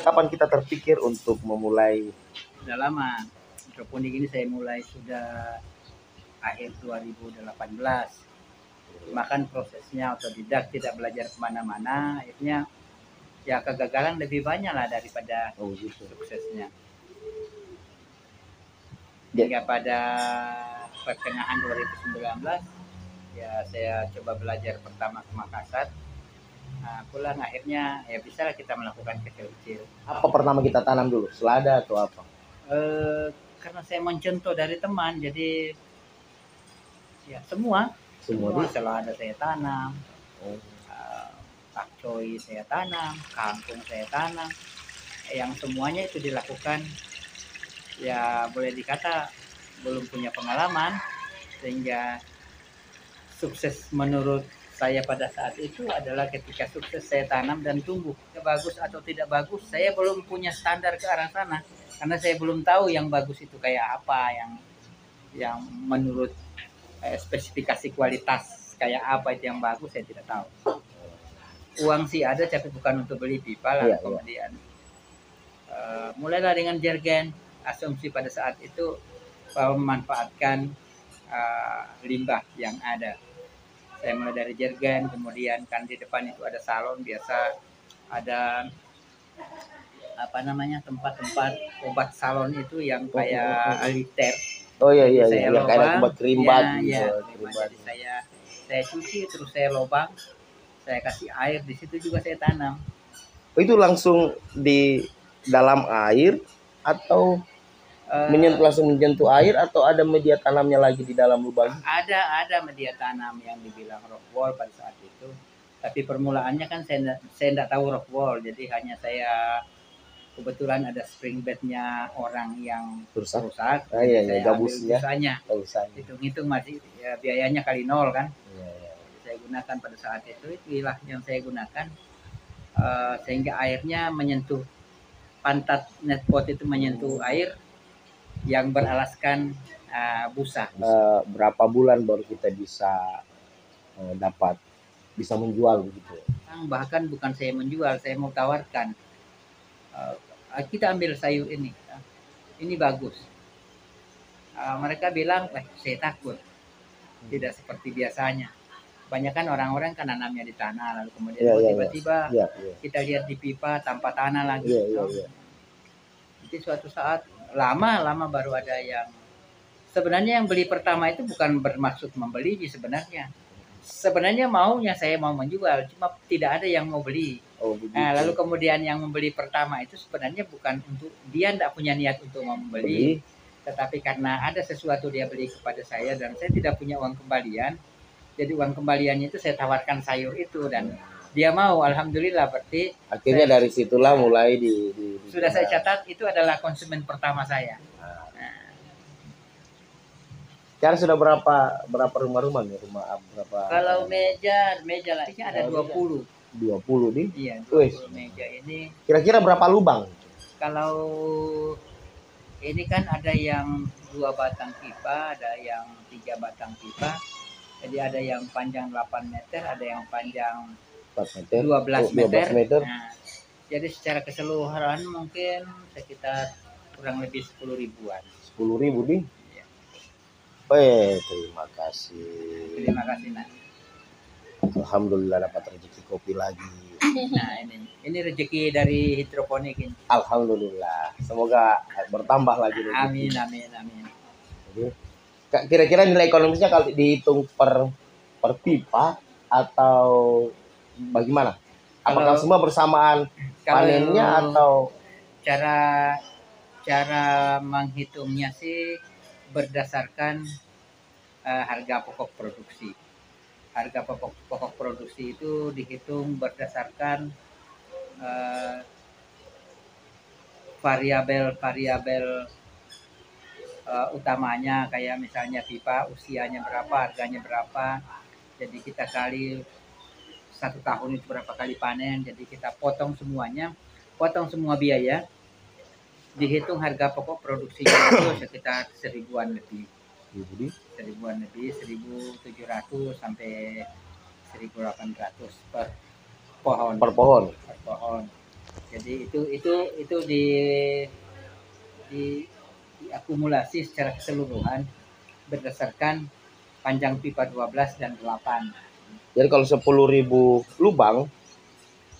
Kapan kita terpikir untuk memulai? Sudah lama. Hidroponik ini saya mulai sudah akhir 2018. Makan prosesnya otodidak, tidak belajar kemana-mana. Akhirnya ya kegagalan lebih banyak lah daripada suksesnya. Hingga pada pertengahan 2019 ya saya coba belajar pertama ke Makassar. Pulang akhirnya ya bisa kita melakukan kecil-kecil. Apa pertama kita tanam dulu? Selada atau apa? Karena saya mencontoh dari teman, jadi ya semua selada saya tanam, pakcoy saya tanam, kangkung saya tanam, yang semuanya itu dilakukan ya boleh dikata belum punya pengalaman, sehingga sukses menurut saya pada saat itu adalah ketika sukses saya tanam dan tumbuh. Bagus atau tidak bagus, saya belum punya standar ke arah sana, karena saya belum tahu yang bagus itu kayak apa, yang menurut spesifikasi kualitas kayak apa itu yang bagus, saya tidak tahu. Uang sih ada, tapi bukan untuk beli pipa lah. Kemudian mulailah dengan jergen. Asumsi pada saat itu bahwa memanfaatkan limbah yang ada. Saya mulai dari jergen, kemudian kan di depan itu ada salon, biasa ada apa namanya, tempat-tempat obat salon itu yang kayak liter. Saya lobang, kayak obat kerimbat Jadi saya cuci, terus saya lobang, saya kasih air, di situ juga saya tanam. Itu langsung di dalam air atau langsung menyentuh air, atau ada media tanamnya lagi di dalam lubang? Ada media tanam yang dibilang rock wool pada saat itu, tapi permulaannya kan saya tidak tahu rock wool, jadi hanya saya kebetulan ada spring bednya orang yang rusak. Saya gabusnya. Hitung-hitung masih ya, biayanya kali 0 kan. Saya gunakan pada saat itulah yang saya gunakan, sehingga airnya menyentuh pantat netpot itu, menyentuh air yang beralaskan busa. Berapa bulan baru kita bisa bisa menjual begitu? Bahkan bukan saya menjual, saya mau tawarkan, kita ambil sayur ini bagus. Mereka bilang, saya takut, tidak seperti biasanya. Kebanyakan orang-orang kan nanamnya di tanah, lalu kemudian tiba-tiba kita lihat di pipa tanpa tanah lagi. Jadi suatu saat lama baru ada yang, sebenarnya yang beli pertama itu bukan bermaksud membeli sebenarnya. Sebenarnya saya mau menjual, cuma tidak ada yang mau beli. Lalu kemudian yang membeli pertama itu sebenarnya bukan untuk, dia tidak punya niat untuk membeli, tetapi karena ada sesuatu dia beli kepada saya dan saya tidak punya uang kembalian. Jadi uang kembaliannya itu saya tawarkan sayur itu dan dia mau, alhamdulillah. Berarti akhirnya dari situlah mulai sudah saya catat itu adalah konsumen pertama saya. Sekarang sudah berapa rumah nih? Berapa? Kalau meja lah, ada 20. 20 nih? Iya, 20 meja ini. Kira-kira berapa lubang? Kalau ini kan ada yang 2 batang pipa, ada yang 3 batang pipa. Jadi ada yang panjang 8 meter, ada yang panjang 12 meter. Nah, jadi secara keseluruhan mungkin sekitar kurang lebih 10 ribuan. 10 ribu nih? Iya. Terima kasih. Terima kasih, Nak. Alhamdulillah dapat rezeki kopi lagi. Nah, ini rezeki dari hidroponik ini. Alhamdulillah. Semoga bertambah lagi rezeki. Amin. Jadi, kira-kira nilai ekonomisnya kalau dihitung per pipa atau bagaimana? Apakah semua bersamaan panennya atau Cara menghitungnya sih berdasarkan harga pokok produksi. Harga pokok produksi itu dihitung berdasarkan eh, variabel-variabel utamanya, kayak misalnya pipa usianya berapa, harganya berapa. Jadi kita kali 1 tahun itu berapa kali panen. Jadi kita potong semuanya, potong semua biaya, dihitung harga pokok produksinya itu sekitar 1000-an lebih. Jadi 1000-an lebih, 1700 sampai 1800 per pohon. per pohon. Per pohon. Jadi itu diakumulasi secara keseluruhan berdasarkan panjang pipa 12 dan 8. Jadi kalau 10.000 lubang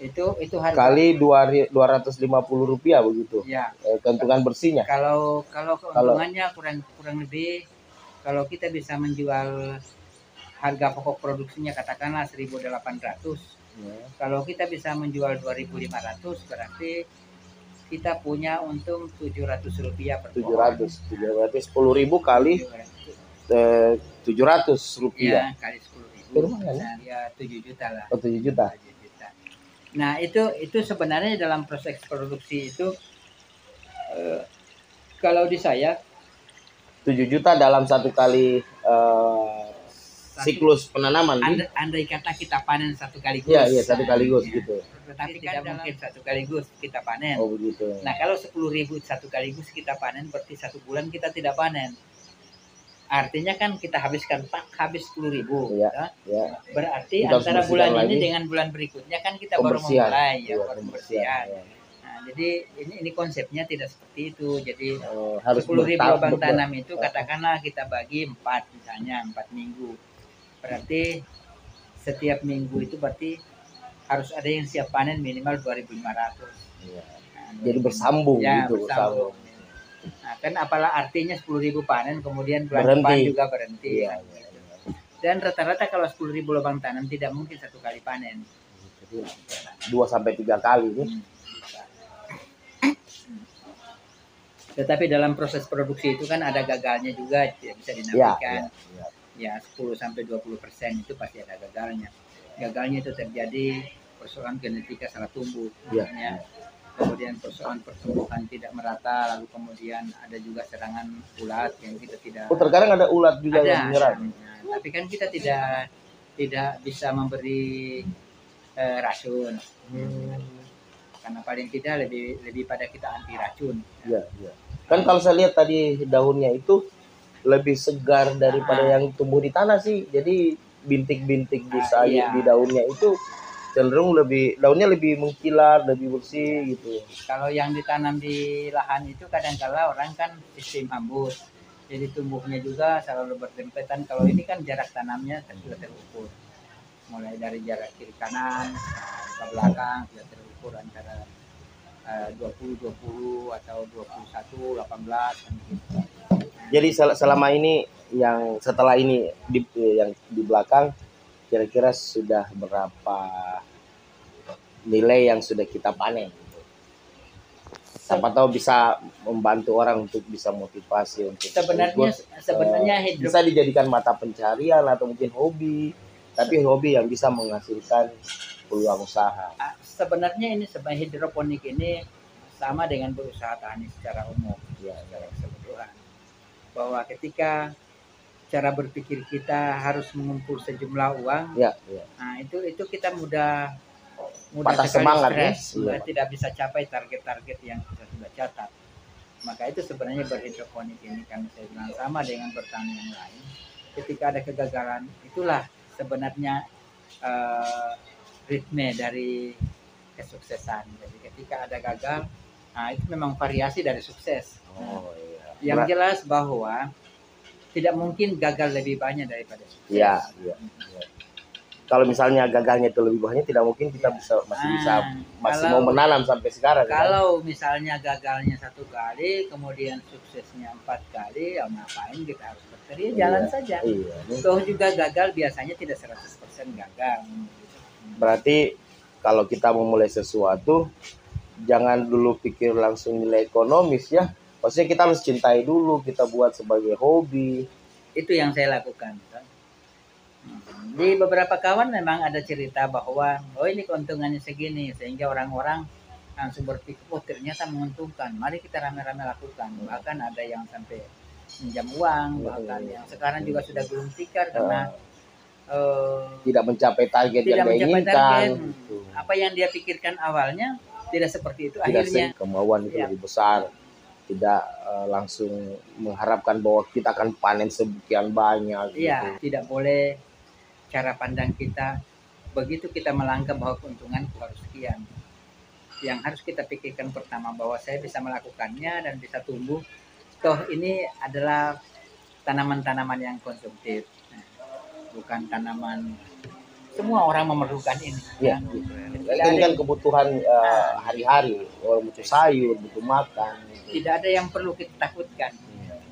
Itu harga kali Rp250 begitu. ya. Keuntungan bersihnya. Kalau keuntungannya kurang lebih, kalau kita bisa menjual harga pokok produksinya katakanlah 1.800. Kalau kita bisa menjual 2.500, berarti kita punya untung Rp700 per pohon. 700 10.000 kali 700 rupiah. Ya, kali 10.000. Lumayan, Nah, ya 7 juta lah. Oh, 7 juta. 7 juta. Nah, itu sebenarnya dalam proses produksi itu kalau di saya 7 juta dalam satu kali siklus penanaman. andai kata kita panen satu kaligus. Iya, satu kaligus ya. gitu. Tetapi tidak mungkin satu kaligus kita panen. Oh, begitu. Nah, kalau 10.000 satu kaligus kita panen, berarti 1 bulan kita tidak panen. Artinya kan kita habiskan habis 10.000. Iya. Berarti Kita harus antara bulan bersihkan ini lagi. dengan bulan berikutnya kan kita baru Pembersihan. memulai ya, Iya, baru pembersihan. pembersihan. Nah, jadi ini konsepnya tidak seperti itu. Jadi Harus 10.000 lubang tanam itu katakanlah kita bagi 4, misalnya 4 minggu. Berarti setiap minggu itu berarti harus ada yang siap panen minimal 2.500. Iya. Nah, Jadi bersambung ya, gitu, bersambung. Nah, kan apalah artinya 10.000 panen kemudian bulan depan juga berhenti. Iya. Dan rata-rata kalau 10.000 lubang tanam tidak mungkin satu kali panen. 2-3 kali nih. Tetapi dalam proses produksi itu kan ada gagalnya juga, tidak bisa dinafikan. Ya, 10-20% itu pasti ada gagalnya. Gagalnya itu terjadi persoalan genetika salah tumbuh. Ya. Kemudian persoalan pertumbuhan tidak merata, lalu kemudian ada juga serangan ulat yang kita tidak. Oh, terkadang ada ulat juga yang menyerang. Nah, tapi kan kita tidak bisa memberi racun. Karena paling tidak lebih pada kita anti racun. Iya. Kan kalau saya lihat tadi daunnya itu lebih segar daripada yang tumbuh di tanah sih. Jadi bintik-bintik di sayur di daunnya itu cenderung daunnya lebih mengkilat, lebih bersih gitu. Kalau yang ditanam di lahan itu kadang-kala orang kan sistem ambus, jadi tumbuhnya juga selalu berdempetan. Kalau ini kan jarak tanamnya sudah terukur, mulai dari jarak kiri kanan ke belakang sudah terukur antara 20-20 atau 21-18 kan gitu. Jadi selama ini yang setelah ini yang di belakang kira-kira sudah berapa nilai yang sudah kita panen? Siapa tahu bisa membantu orang untuk bisa motivasi untuk sebenarnya bisa dijadikan mata pencarian atau mungkin hobi, tapi hobi yang bisa menghasilkan peluang usaha. Sebenarnya ini sebagai hidroponik ini sama dengan berusaha tani secara umum, ya, secara keseluruhan. Bahwa ketika cara berpikir kita harus mengumpul sejumlah uang, nah itu kita mudah patah semangat, stres, tidak bisa capai target-target yang kita sudah catat. Maka itu sebenarnya berhidroponik ini kan saya bilang sama dengan bertani yang lain. Ketika ada kegagalan, itulah sebenarnya ritme dari kesuksesan. Jadi ketika ada gagal, nah itu memang variasi dari sukses. Yang jelas bahwa tidak mungkin gagal lebih banyak daripada sukses. Iya. Kalau misalnya gagalnya itu lebih banyak, tidak mungkin kita masih mau menanam sampai sekarang. Kalau misalnya gagalnya 1 kali, kemudian suksesnya 4 kali, ya ngapain kita harus berteriak, jalan saja. Toh juga gagal biasanya tidak 100% gagal. Berarti kalau kita memulai sesuatu, jangan dulu pikir langsung nilai ekonomis ya. Maksudnya kita harus cintai dulu, kita buat sebagai hobi. Itu yang saya lakukan. Di beberapa kawan memang ada cerita bahwa oh ini keuntungannya segini, sehingga orang-orang langsung berpikir oh ternyata menguntungkan, mari kita rame-rame lakukan. Bahkan ada yang sampai pinjam uang, bahkan yang sekarang juga sudah gulung tikar karena tidak mencapai target tidak yang dia mencapai inginkan. target. Gitu. Apa yang dia pikirkan awalnya tidak seperti itu Tidak akhirnya. kemauan itu lebih besar. Tidak langsung mengharapkan bahwa kita akan panen sekian banyak. Iya, gitu. tidak boleh cara pandang kita begitu kita melangkah bahwa keuntungan harus sekian. Yang harus kita pikirkan pertama bahwa saya bisa melakukannya dan bisa tumbuh. Toh ini adalah tanaman-tanaman yang konsumtif, bukan tanaman semua orang memerlukan ini. Ya, ini kan kebutuhan hari-hari, orang butuh sayur, butuh makan. Tidak ada yang perlu kita takutkan.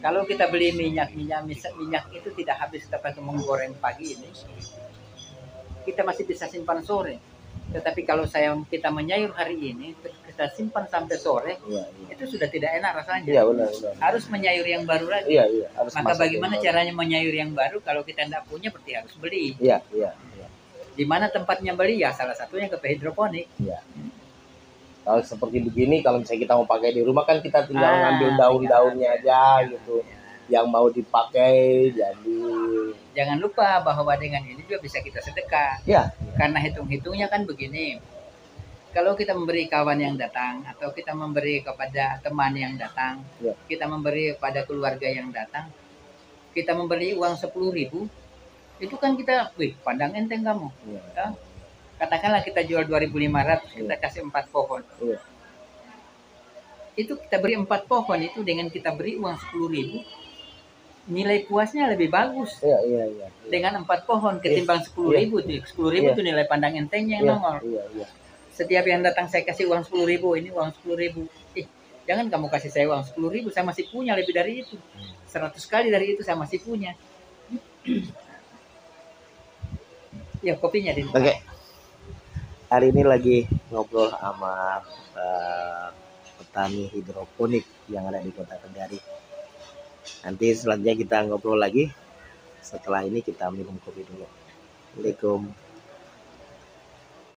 Kalau kita beli minyak itu tidak habis kita pakai menggoreng pagi ini, kita masih bisa simpan sore. Tetapi kalau kita menyayur hari ini, kita simpan sampai sore, itu sudah tidak enak rasanya. Iya, benar. Harus menyayur yang baru lagi. Iya, harus. Maka bagaimana caranya menyayur yang baru kalau kita tidak punya berarti harus beli. Iya. Di mana tempatnya beli ya salah satunya ke hidroponik. Iya. Kalau seperti begini, kalau misalnya kita mau pakai di rumah kan kita tinggal ngambil daun-daunnya aja gitu. Yang mau dipakai jadi. Jangan lupa bahwa dengan ini juga bisa kita sedekah. Iya. Karena hitung-hitungnya kan begini. Kalau kita memberi kawan yang datang atau kita memberi kepada teman yang datang, kita memberi kepada keluarga yang datang, kita memberi uang 10.000, itu kan kita, pandang enteng kamu. Ya. Katakanlah kita jual 2.500, kita kasih 4 pohon. Itu kita beri 4 pohon itu dengan kita beri uang 10.000, nilai puasnya lebih bagus. Iya. Dengan 4 pohon ketimbang 10.000. 10.000 itu nilai pandang entengnya yang nongol. Iya. Setiap yang datang saya kasih uang 10.000, ini uang 10.000. Jangan kamu kasih saya uang 10.000, saya masih punya lebih dari itu. 100 kali dari itu saya masih punya. Ya, kopinya di. Oke. Hari ini lagi ngobrol sama petani hidroponik yang ada di Kota Kendari. Nanti selanjutnya kita ngobrol lagi. Setelah ini kita minum kopi dulu. Assalamualaikum.